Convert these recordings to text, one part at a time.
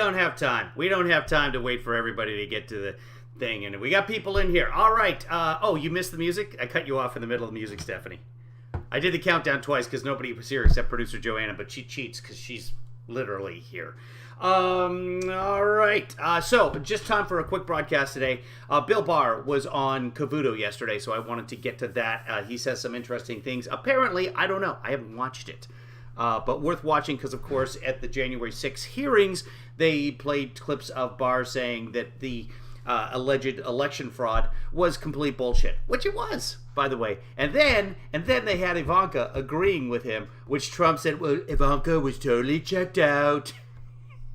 don't have time. We don't have time to wait for everybody to get to the thing. And we got people in here. All right. Oh, you missed the music? I cut you off in the middle of the music, Stephanie. I did the countdown twice because nobody was here except producer Joanna, but she cheats because she's literally here. All right. So just time for a quick broadcast today. Bill Barr was on Cavuto yesterday, so I wanted to get to that. He says some interesting things. Apparently, I don't know. I haven't watched it. But worth watching because, of course, at the January 6 hearings, they played clips of Barr saying that the alleged election fraud was complete bullshit, which it was, by the way. And then they had Ivanka agreeing with him, which Trump said, well, Ivanka was totally checked out.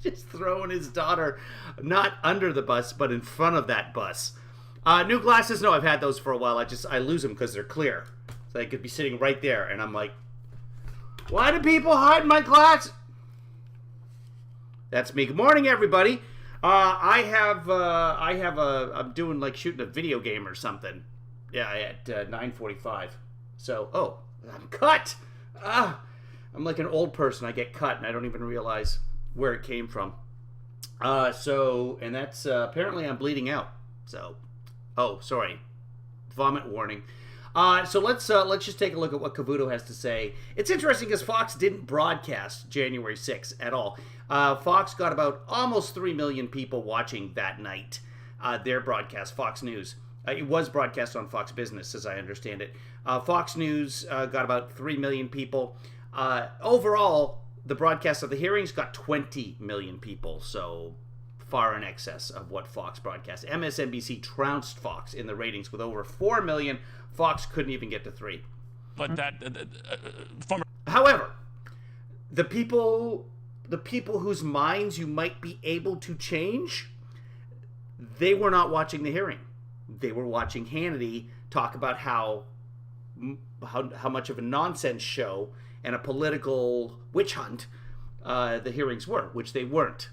Just throwing his daughter not under the bus, but in front of that bus. New glasses? No, I've had those for a while. I lose them because they're clear. So they could be sitting right there, and I'm like, why do people hide my glasses? That's me. Good morning, everybody. I'm doing like shooting a video game or something. Yeah, at 9:45. So, I'm cut. I'm like an old person. I get cut, and I don't even realize where it came from. And that's apparently I'm bleeding out. So, sorry, vomit warning. So let's just take a look at what Cavuto has to say. It's interesting because Fox didn't broadcast January 6th at all. Fox got about almost 3 million people watching that night. Their broadcast, Fox News. It was broadcast on Fox Business, as I understand it. Fox News got about 3 million people. Overall, the broadcast of the hearings got 20 million people, so far in excess of what Fox broadcast. MSNBC trounced Fox in the ratings with over 4 million. Fox couldn't even get to 3. But However, the people whose minds you might be able to change, they were not watching the hearing. They were watching Hannity talk about how much of a nonsense show and a political witch hunt the hearings were, which they weren't.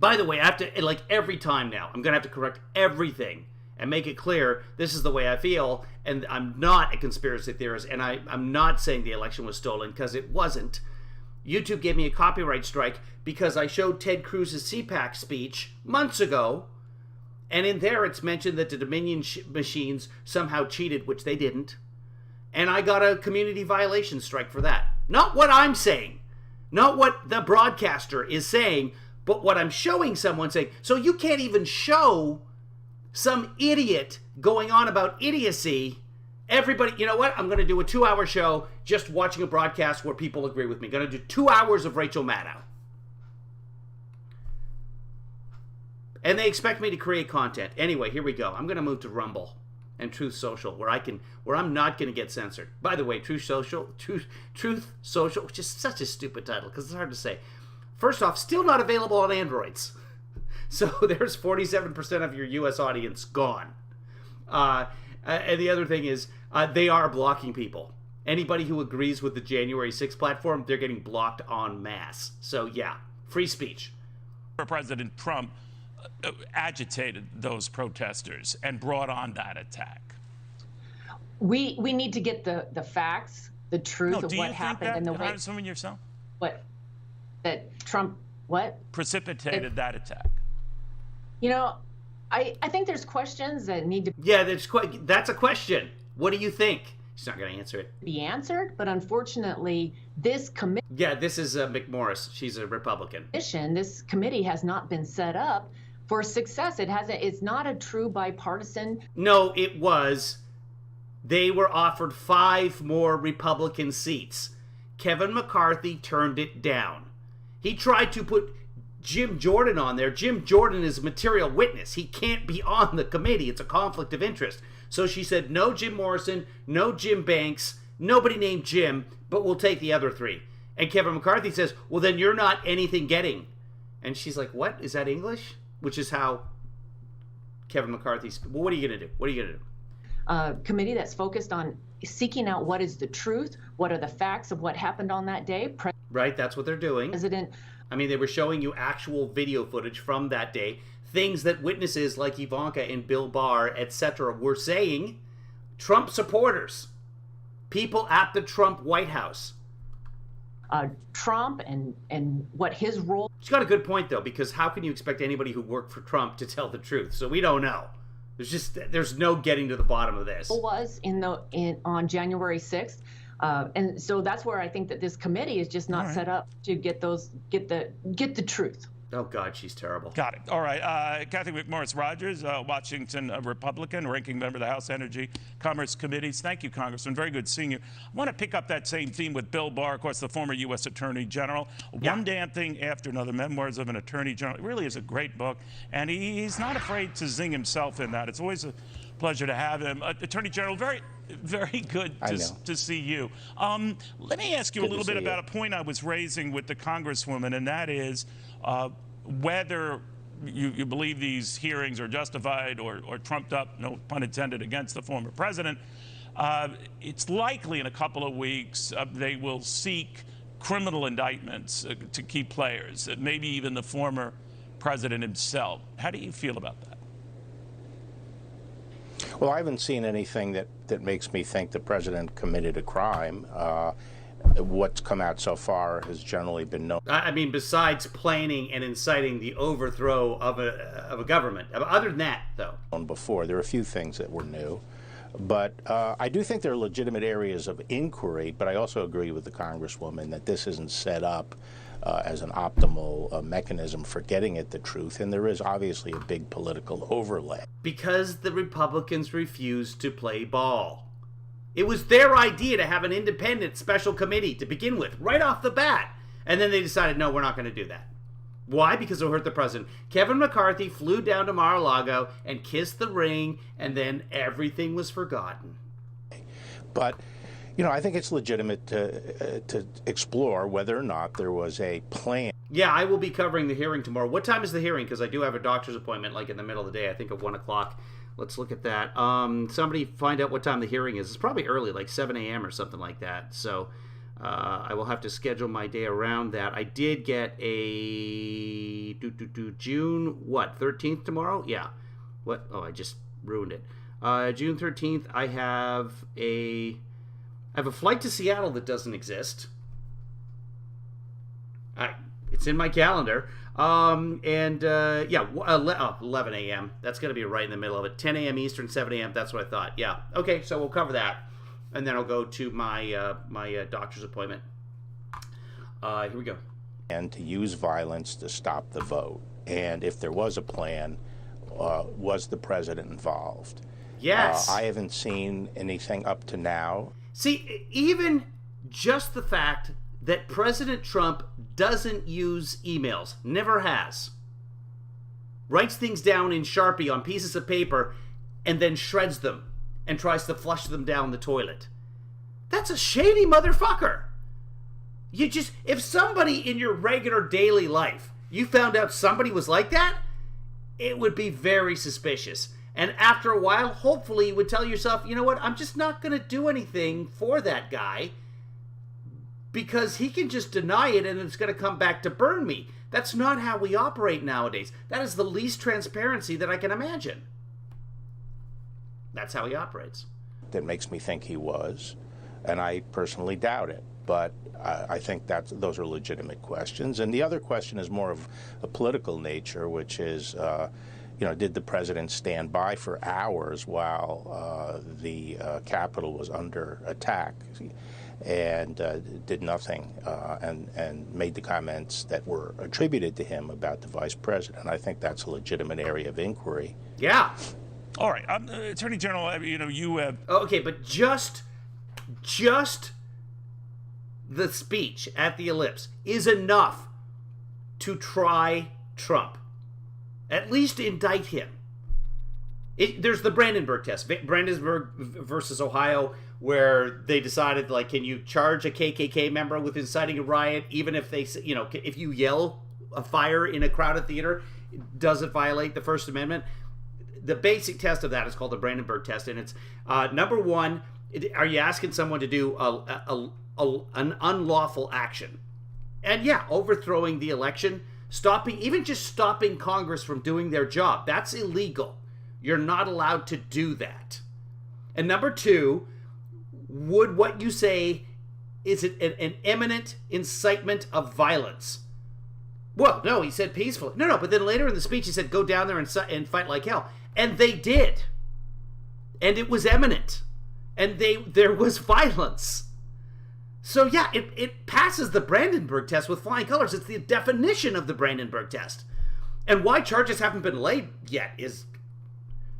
By the way, I have to, like every time now, I'm going to have to correct everything and make it clear this is the way I feel, and I'm not a conspiracy theorist, and I'm not saying the election was stolen, because it wasn't. YouTube gave me a copyright strike because I showed Ted Cruz's CPAC speech months ago, and in there it's mentioned that the Dominion machines somehow cheated, which they didn't, and I got a community violation strike for that. Not what I'm saying, not what the broadcaster is saying, but what I'm showing someone saying. So you can't even show some idiot going on about idiocy. Everybody, you know what? I'm going to do a 2-hour show just watching a broadcast where people agree with me. Going to do 2 hours of Rachel Maddow. And they expect me to create content. Anyway, here we go. I'm going to move to Rumble and Truth Social, where I'm not going to get censored. By the way, Truth Social, which is such a stupid title because it's hard to say. First off, still not available on Androids. So there's 47% of your U.S. audience gone. And the other thing is, they are blocking people. Anybody who agrees with the January 6th platform, they're getting blocked en masse. So yeah, free speech. President Trump agitated those protesters and brought on that attack. We need to get the facts, the truth of what happened, and the way. Assuming yourself. What? That Trump what? Precipitated that attack. You know, I think there's questions that need to Yeah, that's a question. What do you think? She's not going to answer it. be answered, but unfortunately, this Yeah, this is McMorris. She's a Republican. this committee has not been set up for success. It's not a true bipartisan. No, it was. They were offered 5 more Republican seats. Kevin McCarthy turned it down. He tried to put Jim Jordan on there. Jim Jordan is a material witness. He can't be on the committee. It's a conflict of interest. So she said, no Jim Morrison, no Jim Banks, nobody named Jim, but we'll take the other 3. And Kevin McCarthy says, well, then you're not anything getting. And she's like, what? Is that English? Which is how Kevin McCarthy's... Well, what are you going to do? What are you going to do? Committee that's focused on seeking out what is the truth, what are the facts of what happened on that day. Right, that's what they're doing. President. I mean, they were showing you actual video footage from that day, things that witnesses like Ivanka and Bill Barr, etc., were saying. Trump supporters, people at the Trump White House. Trump and what his role. She's got a good point, though, because how can you expect anybody who worked for Trump to tell the truth? So we don't know. There's no getting to the bottom of this. Was on January 6th. And so that's where I think that this committee is just not set up to get the truth. Oh, God, she's terrible. Got it. All right. Kathy McMorris Rogers, Washington Republican, ranking member of the House Energy Commerce Committees. Thank you, Congressman. Very good seeing you. I want to pick up that same theme with Bill Barr, of course, the former U.S. Attorney General. One Damn Thing After Another, Memoirs of an Attorney General. It really is a great book, and he's not afraid to zing himself in that. It's always a pleasure to have him. Attorney General, very, very good to see you. Let me ask you a little bit about a point I was raising with the Congresswoman, and that is whether you believe these hearings are justified or trumped up, no pun intended, against the former president. It's likely in a couple of weeks they will seek criminal indictments to key players, maybe even the former president himself. How do you feel about that? Well, I haven't seen anything that makes me think the president committed a crime. What's come out so far has generally been known. I mean, besides planning and inciting the overthrow of a government. Other than that, though. Before, there are a few things that were new. But I do think there are legitimate areas of inquiry, but I also agree with the Congresswoman that this isn't set up as an optimal mechanism for getting at the truth, and there is obviously a big political overlay. Because the Republicans refused to play ball. It was their idea to have an independent special committee to begin with, right off the bat. And then they decided, no, we're not going to do that. Why? Because it'll hurt the president. Kevin McCarthy flew down to Mar-a-Lago and kissed the ring, and then everything was forgotten. But, you know, I think it's legitimate to explore whether or not there was a plan. Yeah, I will be covering the hearing tomorrow. What time is the hearing? Because I do have a doctor's appointment, like in the middle of the day, I think at 1 o'clock. Let's look at that. Somebody find out what time the hearing is. It's probably early, like 7 a.m. or something like that. So I will have to schedule my day around that. I did get a June, 13th tomorrow? Yeah. What? Oh, I just ruined it. June 13th, I have a flight to Seattle that doesn't exist. It's in my calendar. 11 a.m. That's going to be right in the middle of it. 10 a.m. Eastern, 7 a.m. That's what I thought. Yeah. Okay, so we'll cover that. And then I'll go to my my doctor's appointment. Here we go. And to use violence to stop the vote. And if there was a plan, was the president involved? Yes. I haven't seen anything up to now. See, even just the fact that President Trump doesn't use emails, never has, writes things down in Sharpie on pieces of paper and then shreds them and tries to flush them down the toilet. That's a shady motherfucker. If somebody in your regular daily life, you found out somebody was like that, it would be very suspicious. And after a while, hopefully you would tell yourself, you know what, I'm just not going to do anything for that guy, because he can just deny it and it's going to come back to burn me. That's not how we operate nowadays. That is the least transparency that I can imagine. That's how he operates. That makes me think he was, and I personally doubt it. But I think those are legitimate questions. And the other question is more of a political nature, which is, did the president stand by for hours while the Capitol was under attack? And did nothing and made the comments that were attributed to him about the vice president. I think that's a legitimate area of inquiry. Yeah. All right, Attorney General, you have... Okay, but just the speech at the ellipse is enough to try Trump. At least indict him. There's the Brandenburg test. Brandenburg versus Ohio, where they decided, like, can you charge a KKK member with inciting a riot, even if they, if you yell a fire in a crowded theater, does it violate the First Amendment? The basic test of that is called the Brandenburg test, and it's number one: are you asking someone to do an unlawful action? And yeah, overthrowing the election, even just stopping Congress from doing their job, that's illegal. You're not allowed to do that. And number two, would what you say is it an imminent incitement of violence? Well, no, he said peacefully. No, but then later in the speech he said go down there and fight like hell. And they did. And it was imminent. And there was violence. So yeah, it passes the Brandenburg test with flying colors. It's the definition of the Brandenburg test. And why charges haven't been laid yet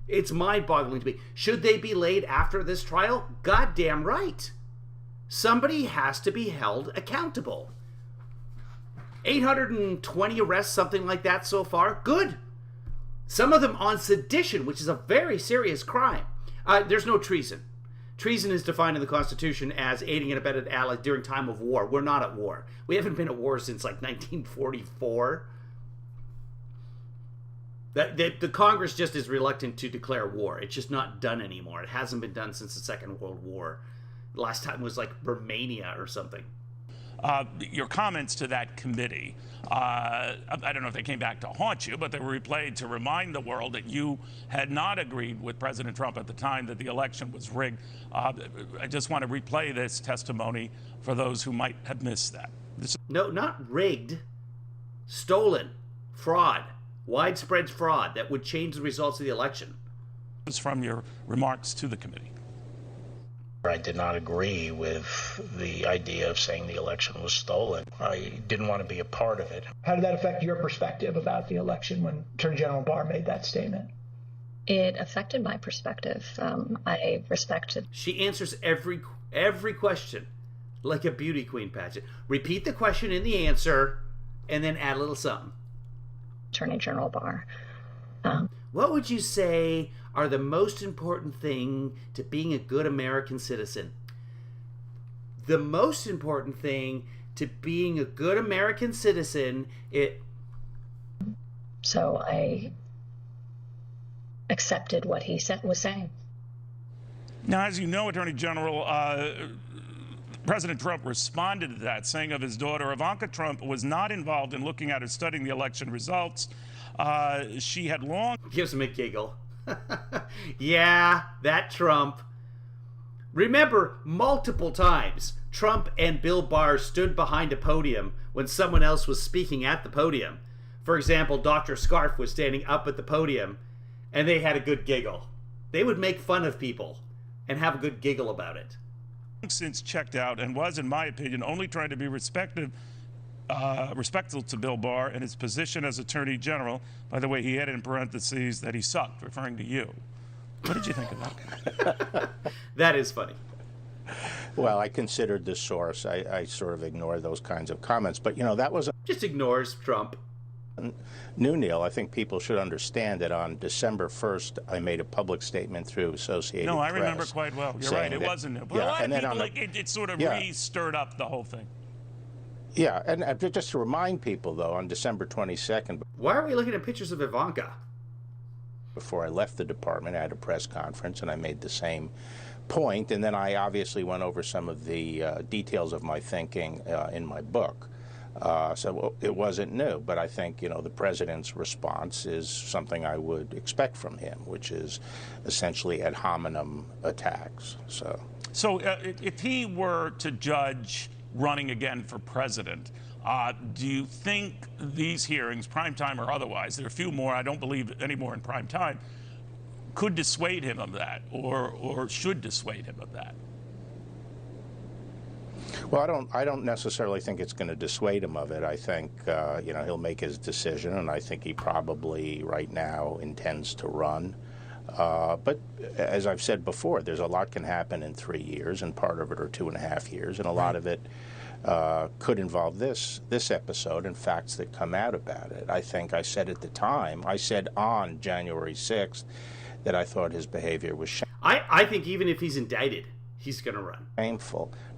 it's mind-boggling to me. Should they be laid after this trial? Goddamn right. Somebody has to be held accountable. 820 arrests, something like that so far. Good. Some of them on sedition, which is a very serious crime. There's no treason. Treason is defined in the Constitution as aiding and abetting allies during time of war. We're not at war. We haven't been at war since like 1944. The Congress just is reluctant to declare war. It's just not done anymore. It hasn't been done since the Second World War. The last time was like Romania or something. Your comments to that committee, I don't know if they came back to haunt you, but they were replayed to remind the world that you had not agreed with President Trump at the time that the election was rigged. I just want to replay this testimony for those who might have missed that. No, not rigged. Stolen. Fraud. Widespread fraud that would change the results of the election. This is from your remarks to the committee. I did not agree with the idea of saying the election was stolen. I didn't want to be a part of it. How did that affect your perspective about the election when Attorney General Barr made that statement? It affected my perspective. I respected. She answers every question like a beauty queen pageant. Repeat the question in the answer and then add a little something. Attorney General Barr. What would you say are the most important thing to being a good American citizen? The most important thing to being a good American citizen, So I accepted what he was saying. Now, as you know, Attorney General, President Trump responded to that, saying of his daughter, Ivanka Trump was not involved in looking at or studying the election results. She had long... Gives him a giggle. Yeah, that Trump. Remember, multiple times, Trump and Bill Barr stood behind a podium when someone else was speaking at the podium. For example, Dr. Scarf was standing up at the podium, and they had a good giggle. They would make fun of people and have a good giggle about it. Since checked out and was, in my opinion, only trying to be respectful to Bill Barr and his position as Attorney General. By the way, he had in parentheses that he sucked, referring to you. What did you think of that? That is funny. Well, I considered the source. I sort of ignored those kinds of comments. But, you know, that was... Just ignores Trump. New, Neil. I think people should understand that on December 1st, I made a public statement through Associated Press. No, I remember quite well. You're right. It wasn't new. But yeah, a lot and of then people, it sort of re-stirred up the whole thing. Yeah, and just to remind people, though, on December 22nd... Why are we looking at pictures of Ivanka? Before I left the department, I had a press conference, and I made the same point. And then I obviously went over some of the details of my thinking in my book. So it wasn't new, but I think, you know, the president's response is something I would expect from him, which is essentially ad hominem attacks. So if he were to judge running again for president, do you think these hearings, prime time or otherwise, there are a few more, I don't believe any more in prime time, could dissuade him of that or should dissuade him of that? Well, I don't necessarily think it's going to dissuade him of it. I think, you know, he'll make his decision, and I think he probably right now intends to run. But as I've said before, there's a lot can happen in 3 years, and part of it are 2.5 years, and a lot of it could involve this episode and facts that come out about it. I think I said at the time, I said on January 6th that I thought his behavior was shameful. I think even if he's indicted, he's going to run.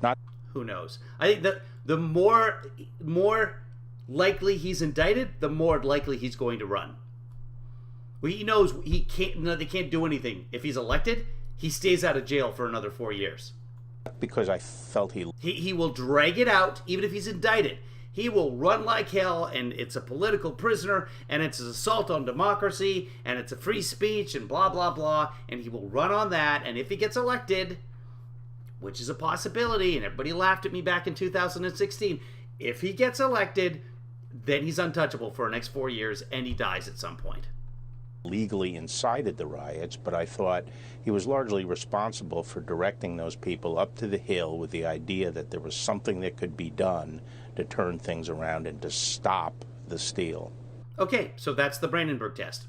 Not. Who knows? I think that the more likely he's indicted, the more likely he's going to run. Well, he knows he can't. No, they can't do anything. If he's elected, he stays out of jail for another 4 years. Because I felt he will drag it out, even if he's indicted. He will run like hell, and it's a political prisoner, and it's an assault on democracy, and it's a free speech, and blah, blah, blah, and he will run on that, and if he gets elected, which is a possibility, and everybody laughed at me back in 2016, if he gets elected, then he's untouchable for the next 4 years, and he dies at some point. Legally incited the riots, but I thought he was largely responsible for directing those people up to the Hill with the idea that there was something that could be done to turn things around and to stop the steal. Okay, so that's the Brandenburg test.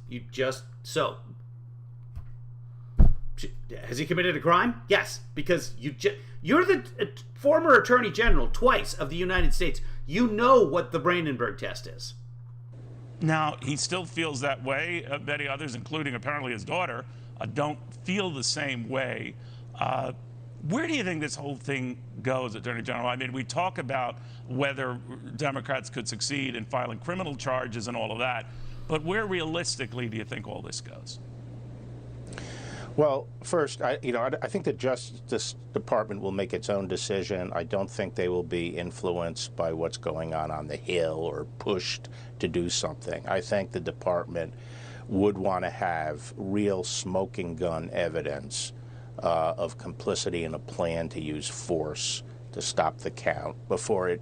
Has he committed a crime? Yes, because you're the former Attorney General twice of the United States. You know what the Brandenburg test is. Now, he still feels that way. Many others, including apparently his daughter, don't feel the same way. Where do you think this whole thing goes, Attorney General? I mean, we talk about whether Democrats could succeed in filing criminal charges and all of that, but where realistically do you think all this goes? Well, first, I think the Justice Department will make its own decision. I don't think they will be influenced by what's going on the Hill or pushed to do something. I think the department would want to have real smoking gun evidence of complicity in a plan to use force to stop the count before it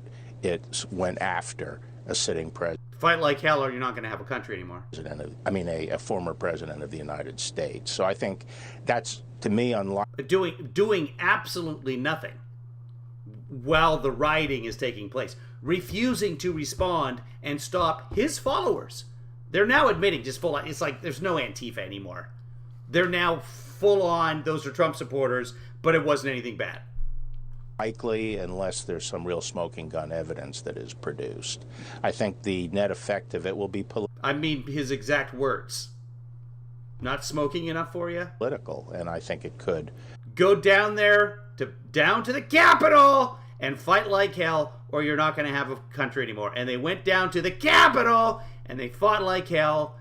went after a sitting president. Fight like hell or you're not going to have a country anymore. A former president of the United States. So I think that's, to me, unlikely. Doing absolutely nothing while the rioting is taking place. Refusing to respond and stop his followers. They're now admitting just full on, it's like there's no Antifa anymore. They're now full on, those are Trump supporters, but it wasn't anything bad. Likely, unless there's some real smoking gun evidence that is produced. I think the net effect of it will be his exact words. Not smoking enough for you? Political, and I think it could. Go down there, down to the Capitol, and fight like hell, or you're not going to have a country anymore. And they went down to the Capitol, and they fought like hell.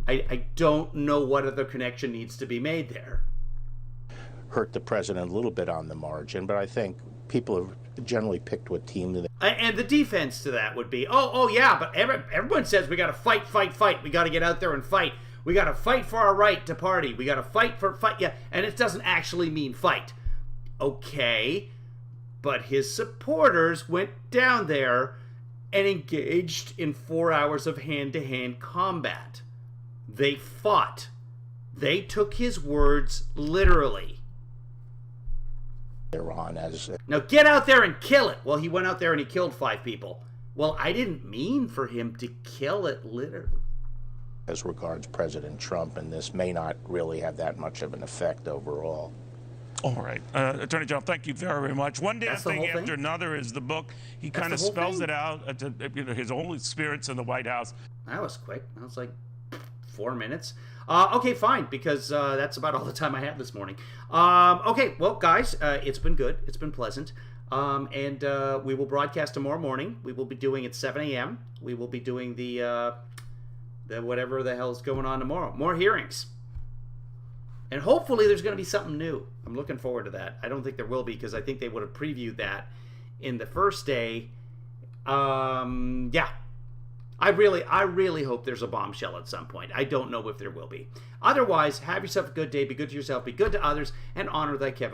I don't know what other connection needs to be made there. Hurt the president a little bit on the margin, but I think people have generally picked what team they. And the defense to that would be, yeah, but everyone says we got to fight. We got to get out there and fight. We got to fight for our right to party. We got to fight. Yeah, and it doesn't actually mean fight. Okay, but his supporters went down there and engaged in 4 hours of hand-to-hand combat. They fought. They took his words literally. Now get out there and kill it. Well, he went out there and he killed 5 people. Well, I didn't mean for him to kill it literally. As regards President Trump, and this may not really have that much of an effect overall. All right. Attorney General, thank you very, very much. One damn thing after another is the book. He kind of spells it out, his own experience in the White House. That was quick. That was like 4 minutes. Okay, fine, because that's about all the time I have this morning. Okay, well, guys, it's been good. It's been pleasant. And we will broadcast tomorrow morning. We will be doing at 7 a.m. We will be doing the whatever the hell's going on tomorrow. More hearings. And hopefully there's going to be something new. I'm looking forward to that. I don't think there will be because I think they would have previewed that in the first day. Yeah. I really hope there's a bombshell at some point. I don't know if there will be. Otherwise, have yourself a good day. Be good to yourself. Be good to others. And honor thy Kevin.